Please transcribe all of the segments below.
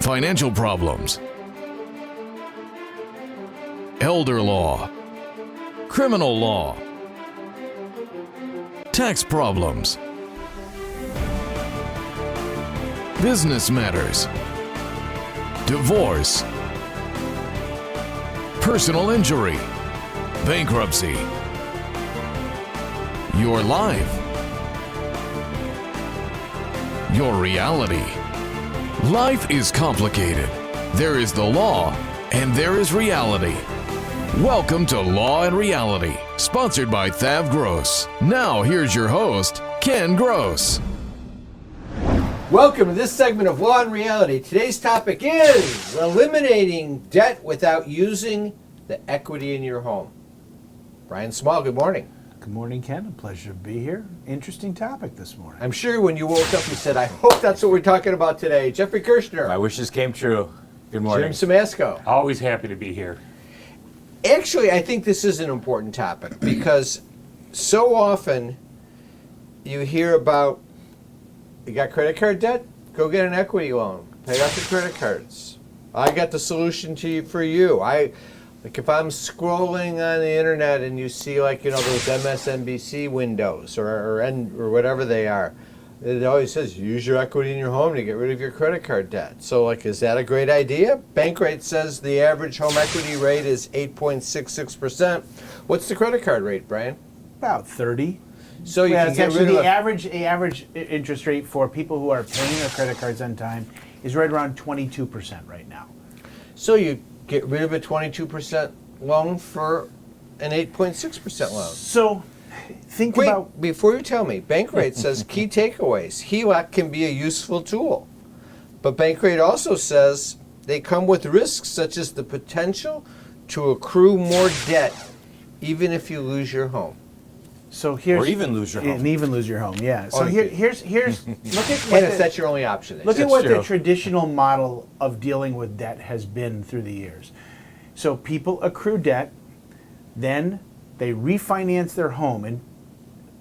financial problems, elder law, criminal law, tax problems, business matters, divorce, personal injury, bankruptcy, your life, your reality. Life is complicated. There is the law and there is reality. Welcome to Law and Reality, sponsored by THAV GROSS. Now here's your host, Ken Gross. Welcome to this segment of Law and Reality. Today's topic is eliminating debt without using the equity in your home. Brian Small, good morning. Good morning, Ken. A pleasure to be here. Interesting topic this morning. I'm sure when you woke up you said, I hope that's what we're talking about today. Jeffrey Kirshner. My wishes came true. Good morning. Jim Samasco. Always happy to be here. Actually, I think this is an important topic because so often you hear about, you got credit card debt? Go get an equity loan. Pay off your credit cards. I got the solution for you. Like if I'm scrolling on the internet and you see those MSNBC windows or whatever they are, it always says use your equity in your home to get rid of your credit card debt. So is that a great idea? Bankrate says the average home equity rate is 8.66%. What's the credit card rate, Brian? About 30. So you can it's get actually rid of the average interest rate for people who are paying their credit cards on time is right around 22% right now. So you get rid of a 22% loan for an 8.6% loan. So think about... Before you tell me, Bankrate says key takeaways. HELOC can be a useful tool. But Bankrate also says they come with risks such as the potential to accrue more debt even if you lose your home. So here's... Or even lose your home. And even lose your home, yeah. So Oh, here's look at And if that's your only option. Look at That's what true. the traditional model of dealing with debt has been through the years. So people accrue debt, then they refinance their home. And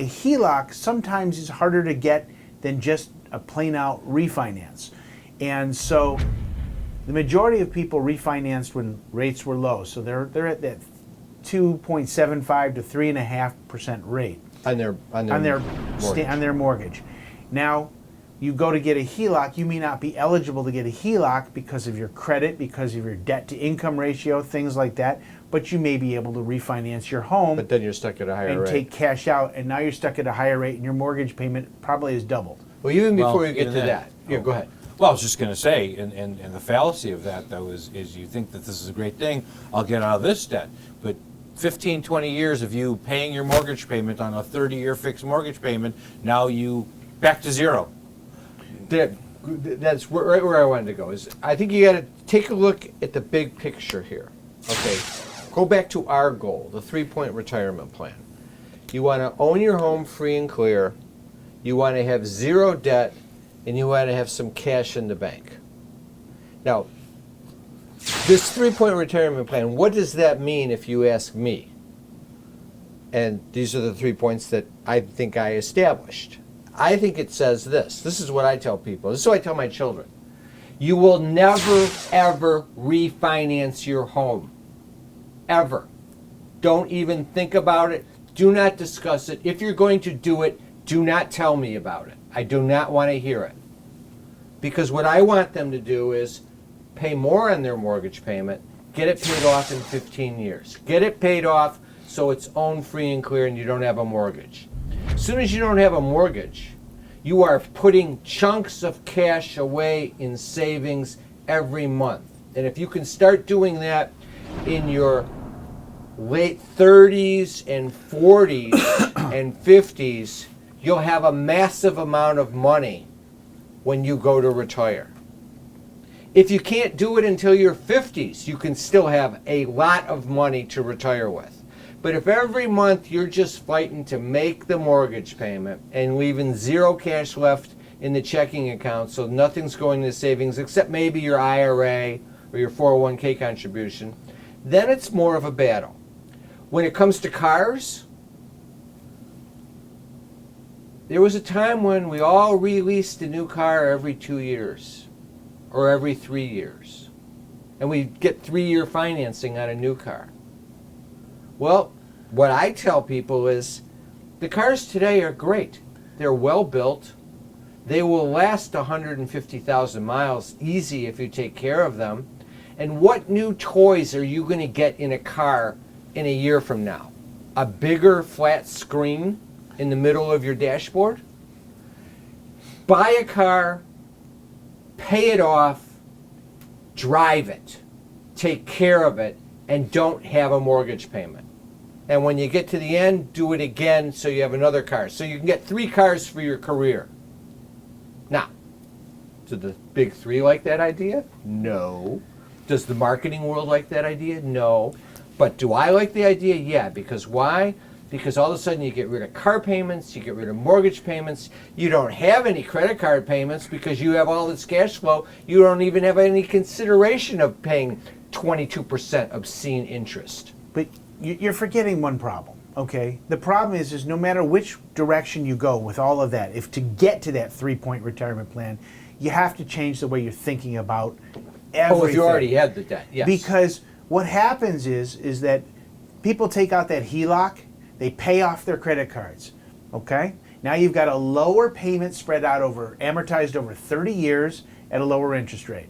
a HELOC sometimes is harder to get than just a plain out refinance. And so the majority of people refinanced when rates were low. So they're at that 2.75 to 3.5% rate On their mortgage. Now, you go to get a HELOC, you may not be eligible to get a HELOC because of your credit, because of your debt to income ratio, things like that, but you may be able to refinance your home. But then you're stuck at a higher rate. Take cash out, and now you're stuck at a higher rate, and your mortgage payment probably is doubled. Well, even before Well, you get to even that. Yeah, go ahead. Well, I was just going to say, and the fallacy of that, though, is you think that this is a great thing. I'll get out of this debt. But 15, 20 years of you paying your mortgage payment on a 30-year fixed mortgage payment, now you back to zero. That's right where I wanted to go. I think you got to take a look at the big picture here. Okay, go back to our goal, the 3-point retirement plan. You want to own your home free and clear. You want to have zero debt, and you want to have some cash in the bank. Now, this 3-point retirement plan, what does that mean if you ask me? And these are the 3 points that I think I established. I think it says this. This is what I tell people. This is what I tell my children. You will never, ever refinance your home. Ever. Don't even think about it. Do not discuss it. If you're going to do it, do not tell me about it. I do not want to hear it. Because what I want them to do is pay more on their mortgage payment, get it paid off in 15 years. Get it paid off so it's owned free and clear and you don't have a mortgage. As soon as you don't have a mortgage, you are putting chunks of cash away in savings every month. And if you can start doing that in your late 30s and 40s and 50s, you'll have a massive amount of money when you go to retire. If you can't do it until your 50s, you can still have a lot of money to retire with. But if every month you're just fighting to make the mortgage payment and leaving zero cash left in the checking account, so nothing's going to savings except maybe your IRA or your 401k contribution, then it's more of a battle. When it comes to cars, there was a time when we all released a new car every 2 years or every 3 years. And we get 3-year financing on a new car. Well, what I tell people is the cars today are great. They're well built. They will last 150,000 miles easy if you take care of them. And what new toys are you going to get in a car in a year from now? A bigger flat screen in the middle of your dashboard? Buy a car, pay it off, drive it, take care of it, and don't have a mortgage payment. And when you get to the end, do it again so you have another car. So you can get 3 cars for your career. Now, do the big 3 like that idea? No. Does the marketing world like that idea? No. But do I like the idea? Yeah. Because why? Because all of a sudden you get rid of car payments, you get rid of mortgage payments, you don't have any credit card payments because you have all this cash flow. You don't even have any consideration of paying 22% obscene interest. But you're forgetting one problem, okay? The problem is no matter which direction you go with all of that, if to get to that 3-point retirement plan, you have to change the way you're thinking about everything. Oh, if you already had the debt, yes. Because what happens is that people take out that HELOC, they pay off their credit cards, okay? Now you've got a lower payment spread out amortized over 30 years at a lower interest rate.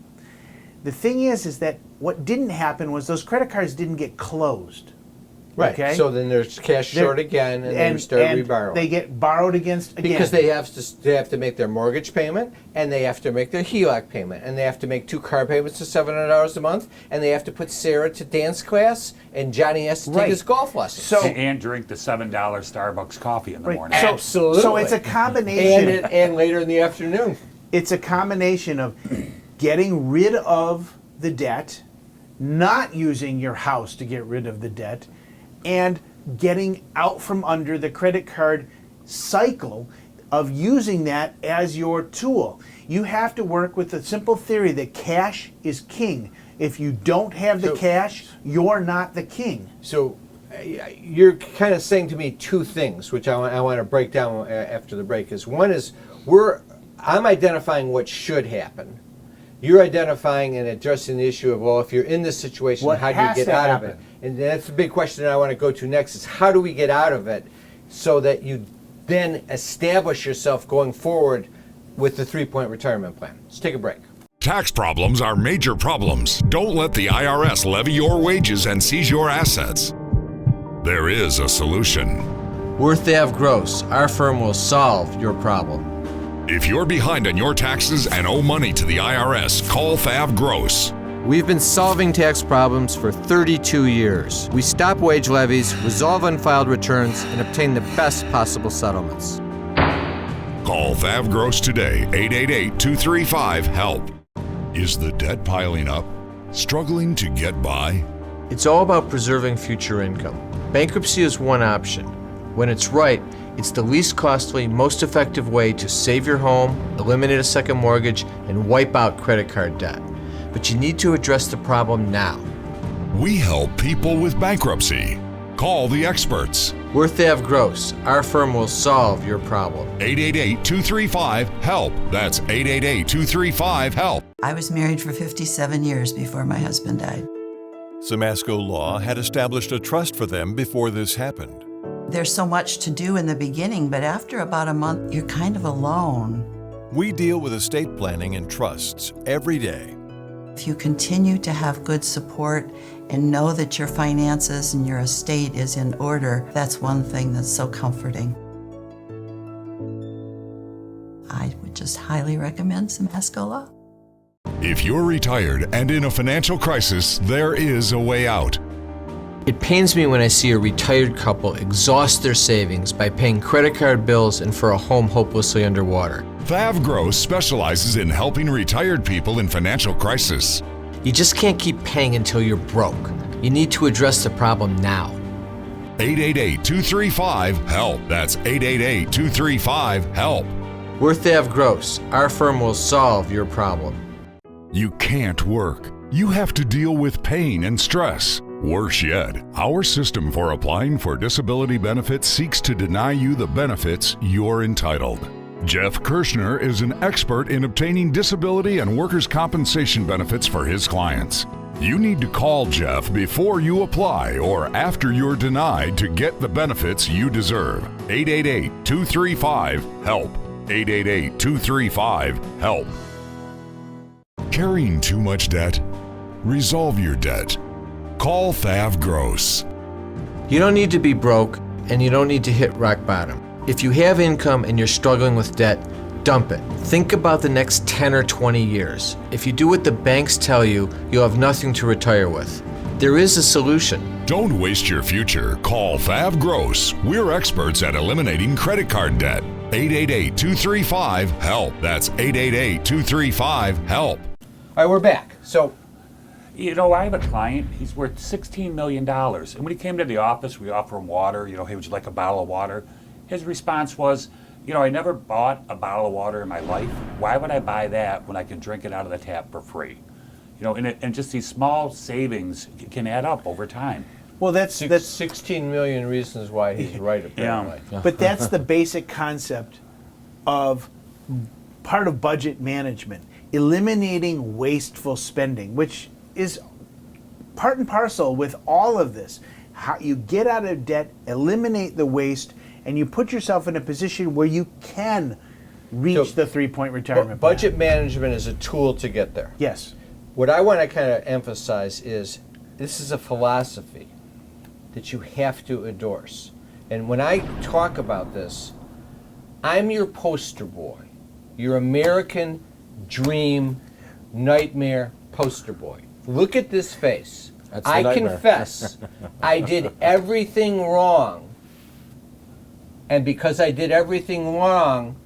The thing is that what didn't happen was those credit cards didn't get closed. Right. Okay? So then there's cash short again, and they start reborrowing. They get borrowed against again. Because they have to make their mortgage payment, and they have to make their HELOC payment, and they have to make 2 car payments of $700 a month, and they have to put Sarah to dance class, and Johnny has to take his golf lessons. So and drink the $7 Starbucks coffee in the morning. So, absolutely. So it's a combination. And later in the afternoon. It's a combination of getting rid of the debt, not using your house to get rid of the debt, and getting out from under the credit card cycle of using that as your tool. You have to work with the simple theory that cash is king. If you don't have the cash, you're not the king. So you're kind of saying to me 2 things, which I want to break down after the break. One is I'm identifying what should happen. You're identifying and addressing the issue of, well, if you're in this situation, how do you get out of it? And that's the big question I want to go to next is how do we get out of it so that you then establish yourself going forward with the 3-point retirement plan? Let's take a break. Tax problems are major problems. Don't let the IRS levy your wages and seize your assets. There is a solution. We're THAV Gross. Our firm will solve your problem. If you're behind on your taxes and owe money to the IRS, call THAV Gross. We've been solving tax problems for 32 years. We stop wage levies, resolve unfiled returns, and obtain the best possible settlements. Call THAV Gross today, 888-235-HELP. Is the debt piling up? Struggling to get by? It's all about preserving future income. Bankruptcy is one option. When it's right, it's the least costly, most effective way to save your home, eliminate a second mortgage, and wipe out credit card debt. But you need to address the problem now. We help people with bankruptcy. Call the experts. We're THAV Gross. Our firm will solve your problem. 888-235-HELP. That's 888-235-HELP. I was married for 57 years before my husband died. Simasco Law had established a trust for them before this happened. There's so much to do in the beginning, but after about a month, you're kind of alone. We deal with estate planning and trusts every day. If you continue to have good support and know that your finances and your estate is in order, that's one thing that's so comforting. I would just highly recommend Simasco Law. If you're retired and in a financial crisis, there is a way out. It pains me when I see a retired couple exhaust their savings by paying credit card bills and for a home hopelessly underwater. THAV Gross specializes in helping retired people in financial crisis. You just can't keep paying until you're broke. You need to address the problem now. 888-235-HELP. That's 888-235-HELP. We're THAV Gross. Our firm will solve your problem. You can't work. You have to deal with pain and stress. Worse yet, our system for applying for disability benefits seeks to deny you the benefits you're entitled. Jeff Kirschner is an expert in obtaining disability and workers' compensation benefits for his clients. You need to call Jeff before you apply or after you're denied to get the benefits you deserve. 888-235-HELP. 888-235-HELP. Carrying too much debt? Resolve your debt. Call THAV GROSS. You don't need to be broke, and you don't need to hit rock bottom. If you have income and you're struggling with debt, dump it. Think about the next 10 or 20 years. If you do what the banks tell you, you'll have nothing to retire with. There is a solution. Don't waste your future. Call THAV GROSS. We're experts at eliminating credit card debt. 888-235-HELP. That's 888-235-HELP. All right, we're back. So, You know, I have a client, he's worth $16 million. And when he came to the office, we offer him water. You know, hey, would you like a bottle of water? His response was, you know, I never bought a bottle of water in my life. Why would I buy that when I can drink it out of the tap for free? You know, and just these small savings can add up over time. Well, that's 16 million reasons why he's right, apparently. But that's the basic concept of part of budget management, eliminating wasteful spending, which is part and parcel with all of this. How you get out of debt, eliminate the waste, and you put yourself in a position where you can reach the 3-point retirement plan. Budget management is a tool to get there. Yes. What I want to kind of emphasize is this is a philosophy that you have to endorse. And when I talk about this, I'm your poster boy, your American dream nightmare poster boy. Look at this face. That's the I nightmare. confess I did everything wrong. And because I did everything wrong,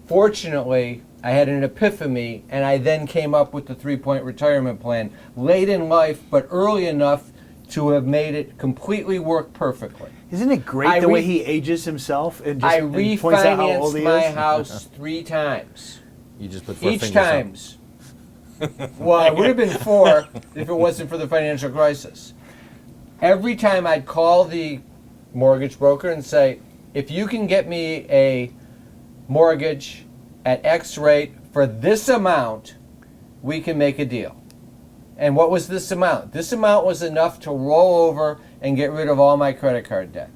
fortunately, I had an epiphany, and I then came up with the 3-point retirement plan late in life, but early enough to have made it completely work perfectly. Isn't it great the way he ages himself and just I and points out how old refinanced he my is? house 3 times. You just put 4 Each fingers up. times. Well, it would have been 4 if it wasn't for the financial crisis. Every time I'd call the mortgage broker and say, if you can get me a mortgage at X rate for this amount, we can make a deal. And what was this amount? This amount was enough to roll over and get rid of all my credit card debt.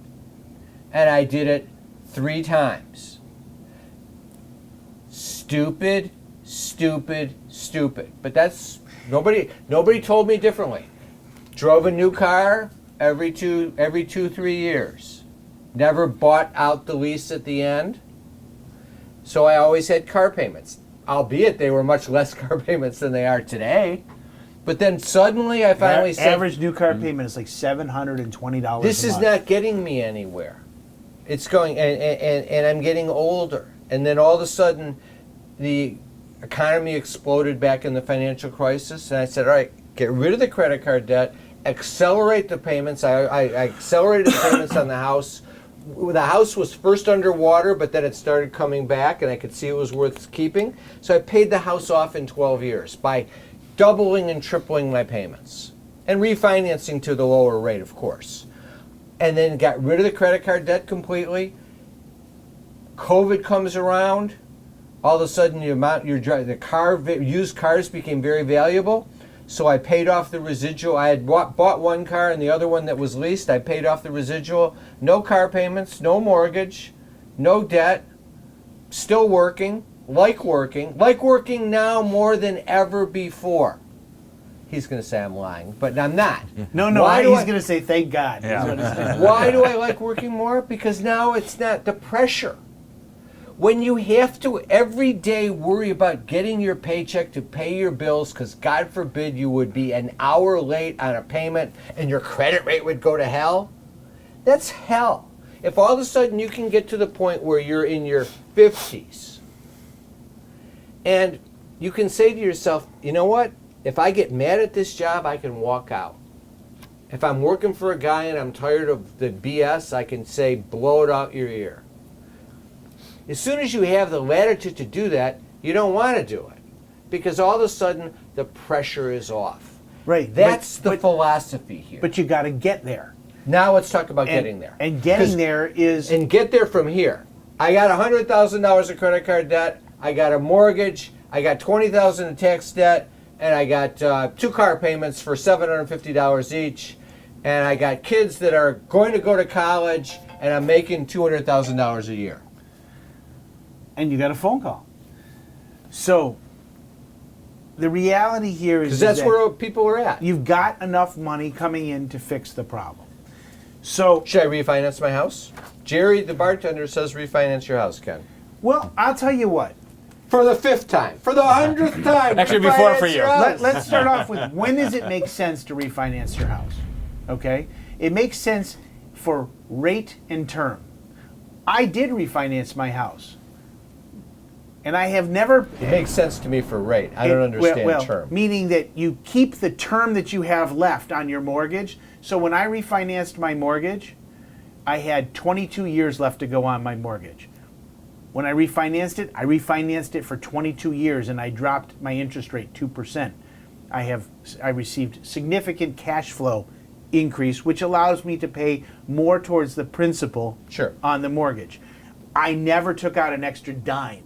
And I did it 3 times. Stupid, stupid, stupid. But that's, nobody told me differently. Drove a new car every 2-3 years. Never bought out the lease at the end. So I always had car payments, albeit they were much less car payments than they are today. But then suddenly I finally said, average new car payment is like $720 this a is month. not getting me anywhere. It's going, and I'm getting older. And then all of a sudden, the economy exploded back in the financial crisis. And I said, all right, get rid of the credit card debt, accelerate the payments. I accelerated the payments on the house. The house was first underwater, but then it started coming back, and I could see it was worth keeping. So I paid the house off in 12 years by doubling and tripling my payments and refinancing to the lower rate, of course. And then got rid of the credit card debt completely. COVID comes around. All of a sudden, used cars became very valuable. So I paid off the residual. I had bought one car and the other one that was leased. I paid off the residual. No car payments, no mortgage, no debt. Still working, like working now more than ever before. He's going to say I'm lying, but I'm not. No, he's going to say thank God. Yeah. Why do I like working more? Because now it's not the pressure. When you have to every day worry about getting your paycheck to pay your bills, because God forbid you would be an hour late on a payment and your credit rate would go to hell, that's hell. If all of a sudden you can get to the point where you're in your 50s and you can say to yourself, you know what? If I get mad at this job, I can walk out. If I'm working for a guy and I'm tired of the BS, I can say, blow it out your ear. As soon as you have the latitude to do that, you don't want to do it because all of a sudden the pressure is off. Right. That's the philosophy here. But you got to get there. Now let's talk about getting there. And getting there is... And get there from here. I got $100,000 of credit card debt. I got a mortgage. I got $20,000 in tax debt, and I got 2 car payments for $750 each. And I got kids that are going to go to college, and I'm making $200,000 a year. And you got a phone call. So the reality here is Because that's that where people are at. you've got enough money coming in to fix the problem. So, Should I refinance my house? Jerry, the bartender, says refinance your house, Ken. well, I'll tell you what. For the 5th time. For the 100th time. Actually, before refinance for you. your house. Let's start off with, when does it make sense to refinance your house? Okay? It makes sense for rate and term. I did refinance my house. And I have never... It makes sense to me for rate. I don't understand term. Meaning that you keep the term that you have left on your mortgage. So when I refinanced my mortgage, I had 22 years left to go on my mortgage. When I refinanced it for 22 years, and I dropped my interest rate 2%. I received significant cash flow increase, which allows me to pay more towards the principal Sure. on the mortgage. I never took out an extra dime.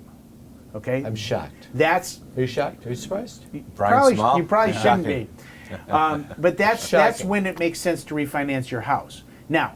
Okay? I'm shocked. That's Are you shocked? Are you surprised? Brian Small? you probably shouldn't Shocking. be. But that's Shocking. when it makes sense to refinance your house. Now,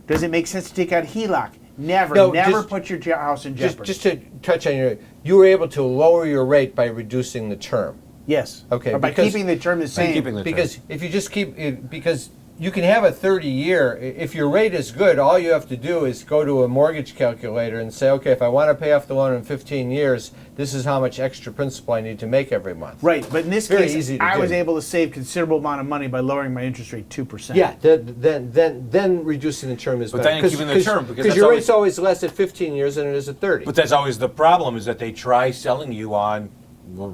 does it make sense to take out HELOC? Never. No, Never just- put your house in jeopardy. Just to touch on you were able to lower your rate by reducing the term. yes. Okay, Or by because- keeping the term the same. keeping the- Because if you just keep it, because you can have a 30-year, if your rate is good, all you have to do is go to a mortgage calculator and say, okay, if I want to pay off the loan in 15 years, this is how much extra principal I need to make every month. Right, but in this Very case, easy to I do. was able to save considerable amount of money by lowering my interest rate 2%. Yeah, then reducing the term is But better. then keeping the term, because that's your always- rate's always less at 15 years than it is at 30. But that's always the problem, is that they try selling you on, we'll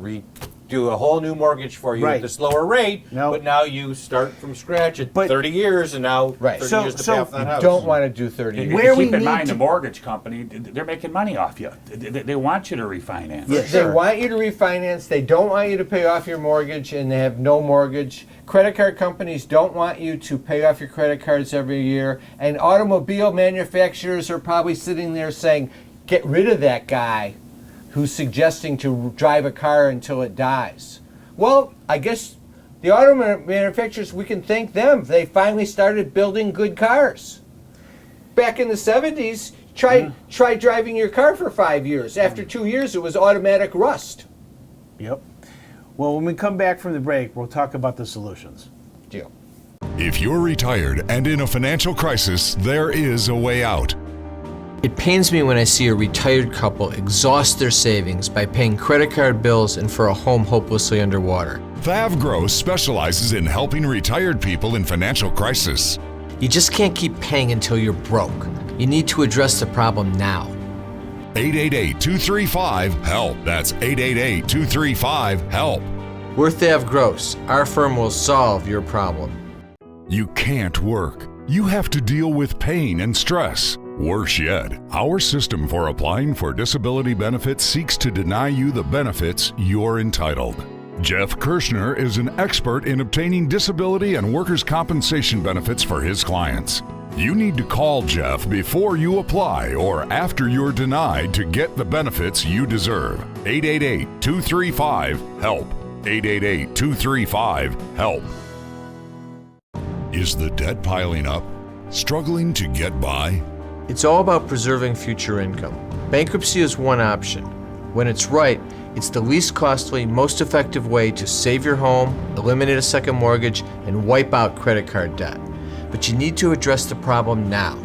do a whole new mortgage for you Right. at this lower rate, No. but now you start from scratch at But- 30 years, and now Right. 30 So- years to so pay off that house. Don't want to do 30 years. Where we keep in need mind, to- the mortgage company, they're making money off you. They want you to refinance. Yes. They want you to refinance. They don't want you to pay off your mortgage, and they have no mortgage. Credit card companies don't want you to pay off your credit cards every year. And automobile manufacturers are probably sitting there saying, get rid of that guy who's suggesting to drive a car until it dies. Well, I guess the auto manufacturers, we can thank them. They finally started building good cars. Back in the 70s, try driving your car for 5 years. After 2 years, it was automatic rust. Yep. Well, when we come back from the break, we'll talk about the solutions. Deal. If you're retired and in a financial crisis, there is a way out. It pains me when I see a retired couple exhaust their savings by paying credit card bills and for a home hopelessly underwater. THAV GROSS specializes in helping retired people in financial crisis. You just can't keep paying until you're broke. You need to address the problem now. 888-235-HELP. That's 888-235-HELP. We're THAV Gross. Our firm will solve your problem. You can't work. You have to deal with pain and stress. Worse yet, our system for applying for disability benefits seeks to deny you the benefits you're entitled. Jeff Kirschner is an expert in obtaining disability and workers' compensation benefits for his clients. You need to call Jeff before you apply or after you're denied to get the benefits you deserve. 888-235-HELP. 888-235-HELP. Is the debt piling up? Struggling to get by? It's all about preserving future income. Bankruptcy is one option. When it's right, it's the least costly, most effective way to save your home, eliminate a second mortgage, and wipe out credit card debt. But you need to address the problem now.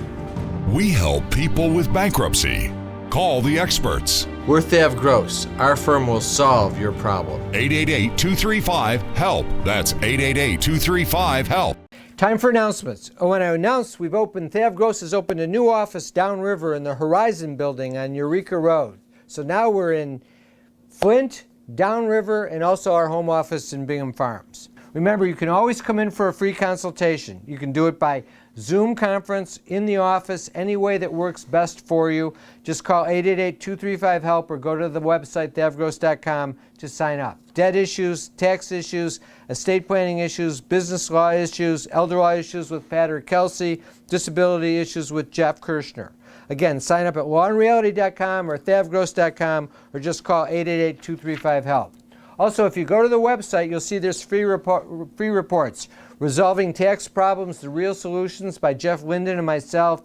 We help people with bankruptcy. Call the experts. We're THAV Gross. Our firm will solve your problem. 888-235-HELP. That's 888-235-HELP. Time for announcements. Oh, and I announced THAV Gross has opened a new office downriver in the Horizon building on Eureka Road. So now we're in Flint, downriver, and also our home office in Bingham Farms. Remember, you can always come in for a free consultation. You can do it by Zoom conference, in the office, any way that works best for you. Just call 888-235-HELP or go to the website, thavgross.com, to sign up. Debt issues, tax issues, estate planning issues, business law issues, elder law issues with Pat or Kelsey, disability issues with Jeff Kirschner. Again, sign up at lawandreality.com or thavgross.com or just call 888-235-HELP. Also, if you go to the website, you'll see there's free reports. Resolving Tax Problems, The Real Solutions by Jeff Linden and myself.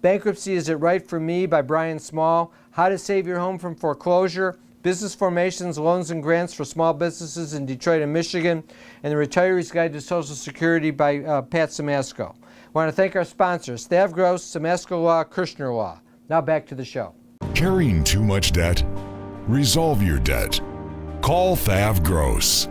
Bankruptcy, Is It Right for Me by Brian Small. How to Save Your Home from Foreclosure. Business Formations, Loans and Grants for Small Businesses in Detroit and Michigan. And The Retiree's Guide to Social Security by Pat Simasko. I want to thank our sponsors, THAV Gross, Simasko Law, Kirshner Law. Now back to the show. Carrying too much debt? Resolve your debt. Call THAV Gross.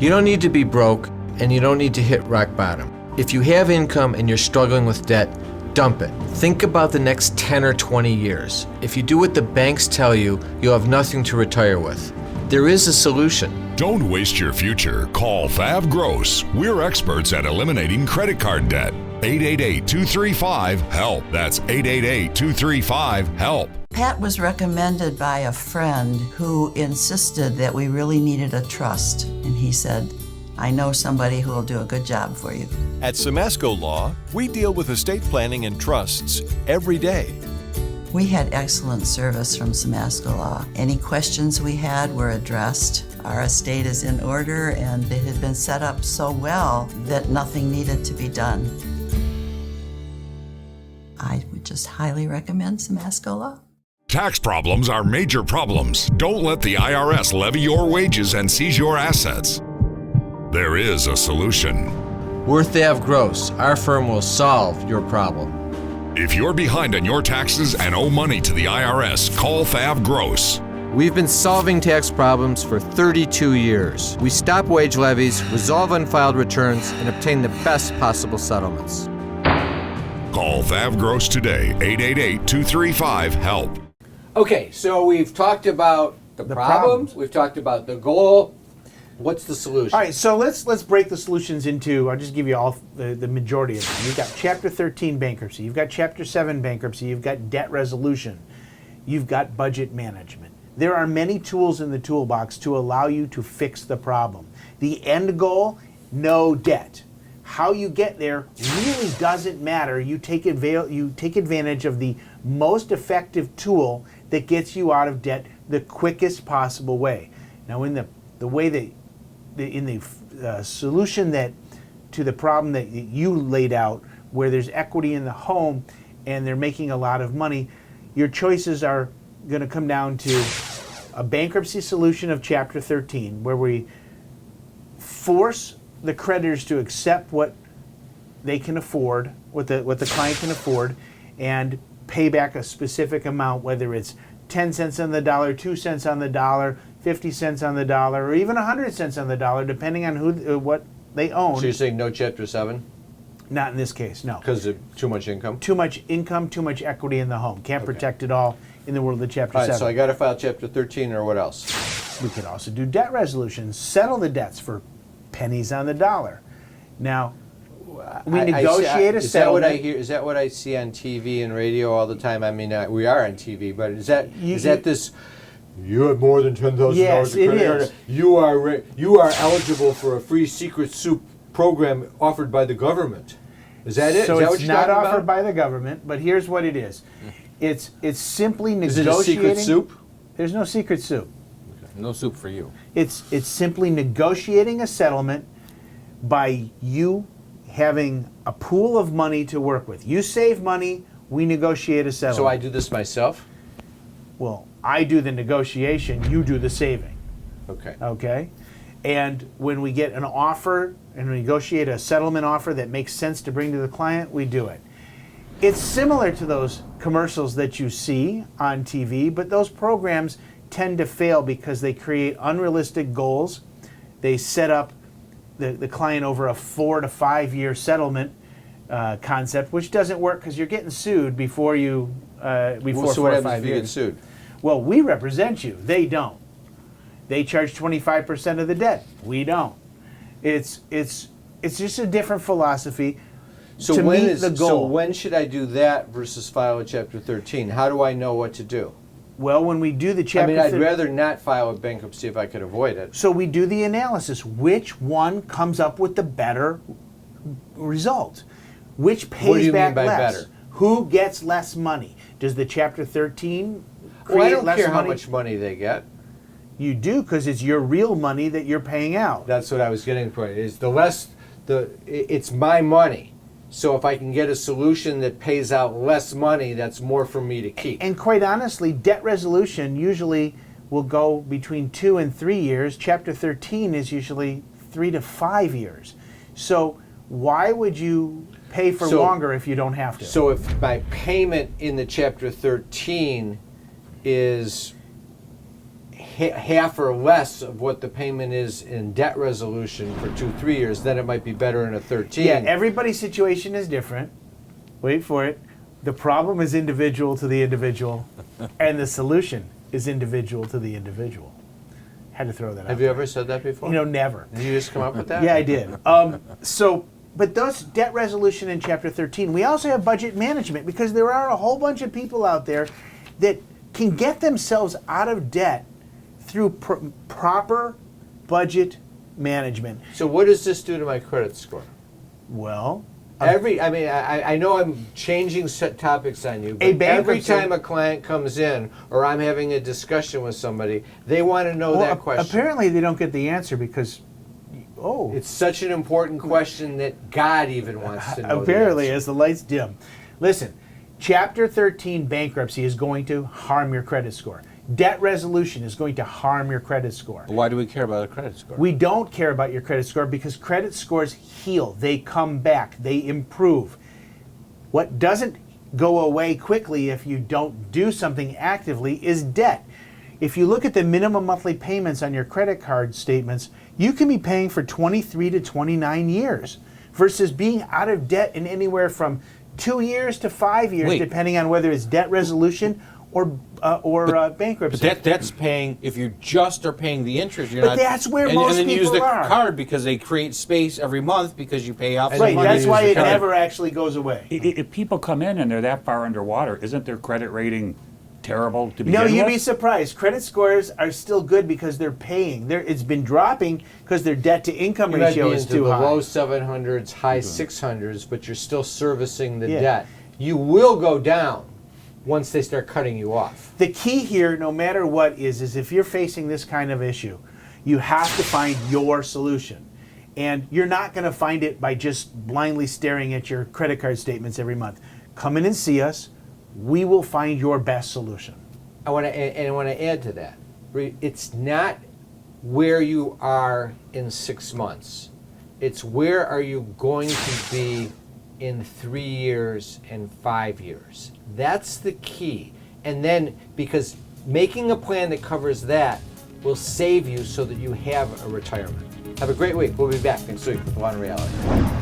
You don't need to be broke, and you don't need to hit rock bottom. If you have income and you're struggling with debt, dump it. Think about the next 10 or 20 years. If you do what the banks tell you, you'll have nothing to retire with. There is a solution. Don't waste your future. Call THAV Gross. We're experts at eliminating credit card debt. 888-235-HELP. That's 888-235-HELP. Pat was recommended by a friend who insisted that we really needed a trust. And he said, I know somebody who will do a good job for you. At Simasko Law, we deal with estate planning and trusts every day. We had excellent service from Simasko Law. Any questions we had were addressed. Our estate is in order and it had been set up so well that nothing needed to be done. I would just highly recommend Simasko Law. Tax problems are major problems. Don't let the IRS levy your wages and seize your assets. There is a solution. We're THAV Gross. Our firm will solve your problem. If you're behind on your taxes and owe money to the IRS, call THAV Gross. We've been solving tax problems for 32 years. We stop wage levies, resolve unfiled returns, and obtain the best possible settlements. Call THAV Gross today, 888-235-HELP. Okay, so we've talked about the problems, we've talked about the goal. What's the solution? All right, so let's break the solutions into, I'll just give you all the majority of them. You've got Chapter 13 bankruptcy, you've got Chapter 7 bankruptcy, you've got debt resolution, you've got budget management. There are many tools in the toolbox to allow you to fix the problem. The end goal, no debt. How you get there really doesn't matter. You take advantage of the most effective tool that gets you out of debt the quickest possible way. Now, in the way that in the solution that to the problem that you laid out, where there's equity in the home and they're making a lot of money, your choices are going to come down to a bankruptcy solution of Chapter 13, where we force the creditors to accept what they can afford, what the client can afford, and pay back a specific amount, whether it's 10 cents on the dollar, 2 cents on the dollar, 50 cents on the dollar, or even 100 cents on the dollar, depending on what they own. So you're saying no Chapter 7? Not in this case, no. Because of too much income? Too much income, too much equity in the home. Can't protect it all in the world of Chapter 7. All right, so I got to file Chapter 13, or what else? We could also do debt resolution, settle the debts for pennies on the dollar. Now, we negotiate a settlement. Is that what I hear? Is that what I see on TV and radio all the time? I mean, we are on TV, but is that this? You have more than $10,000. Yes, it is. You are eligible for a free secret soup program offered by the government. Is that it? So is that it's not offered by the government, but here's what it is. It's simply negotiating. Is it a secret soup? There's no secret soup. No soup for you. It's simply negotiating a settlement by you having a pool of money to work with. You save money, we negotiate a settlement. So I do this myself? Well, I do the negotiation, you do the saving. Okay. Okay? And when we get an offer and negotiate a settlement offer that makes sense to bring to the client, we do it. It's similar to those commercials that you see on TV, but those programs tend to fail because they create unrealistic goals. They set up the client over a 4 to 5 year settlement concept, which doesn't work because you're getting sued before you before so 4 what or 5 happens if you years. get sued? Well, we represent you. They don't. They charge 25% of the debt. We don't. It's just a different philosophy to meet the goal. So when should I do that versus file a Chapter 13? How do I know what to do? Well, when we do the Chapter I'd rather not file a bankruptcy if I could avoid it. So we do the analysis. Which one comes up with the better result? Which pays What do you back mean by less? better? Who gets less money? Does the Chapter 13 Well, I create don't less care how money? much money they get. You do, because it's your real money that you're paying out. That's what I was getting for. Is it's my money. So if I can get a solution that pays out less money, that's more for me to keep. And quite honestly, debt resolution usually will go between 2 and 3 years. Chapter 13 is usually 3 to 5 years. So why would you pay for longer if you don't have to? So if my payment in the Chapter 13 is half or less of what the payment is in debt resolution for 2-3 years, then it might be better in a 13. Yeah, everybody's situation is different. Wait for it. The problem is individual to the individual, and the solution is individual to the individual. Had to throw that out. Have you ever said that before? Never. Did you just come up with that? Yeah, I did. But those debt resolution in Chapter 13, we also have budget management, because there are a whole bunch of people out there that can get themselves out of debt through proper budget management. So what does this do to my credit score? Well, I know I'm changing set topics on you, but every time a client comes in or I'm having a discussion with somebody, they want to know that question. Apparently they don't get the answer because, it's such an important question that God even wants to know. Apparently, the answer. as the lights dim. Listen, Chapter 13 bankruptcy is going to harm your credit score. Debt resolution is going to harm your credit score. Why do we care about a credit score? We don't care about your credit score because credit scores heal. They come back. They improve. What doesn't go away quickly if you don't do something actively is debt. If you look at the minimum monthly payments on your credit card statements, you can be paying for 23 to 29 years versus being out of debt in anywhere from 2 years to 5 years, depending on whether it's debt resolution or bankruptcy. But that's paying, if you just are paying the interest, you're But not. that's where and, most and then you use people the are. card because they create space every month because you pay off. Right, some money that's to why use it the card. never actually goes away. If people come in and they're that far underwater, isn't their credit rating terrible to begin No, with? you'd be surprised. Credit scores are still good because they're paying. It's been dropping because their debt-to-income You might ratio be is into too the high. low 700s, high 600s, but you're still servicing the Yeah. debt. You will go down once they start cutting you off. The key here, no matter what, is if you're facing this kind of issue, you have to find your solution. And you're not going to find it by just blindly staring at your credit card statements every month. Come in and see us. We will find your best solution. I want to add to that. It's not where you are in 6 months. It's where are you going to be in 3 years and 5 years. That's the key. And then, because making a plan that covers that will save you so that you have a retirement. Have a great week. We'll be back next week with Law and Reality.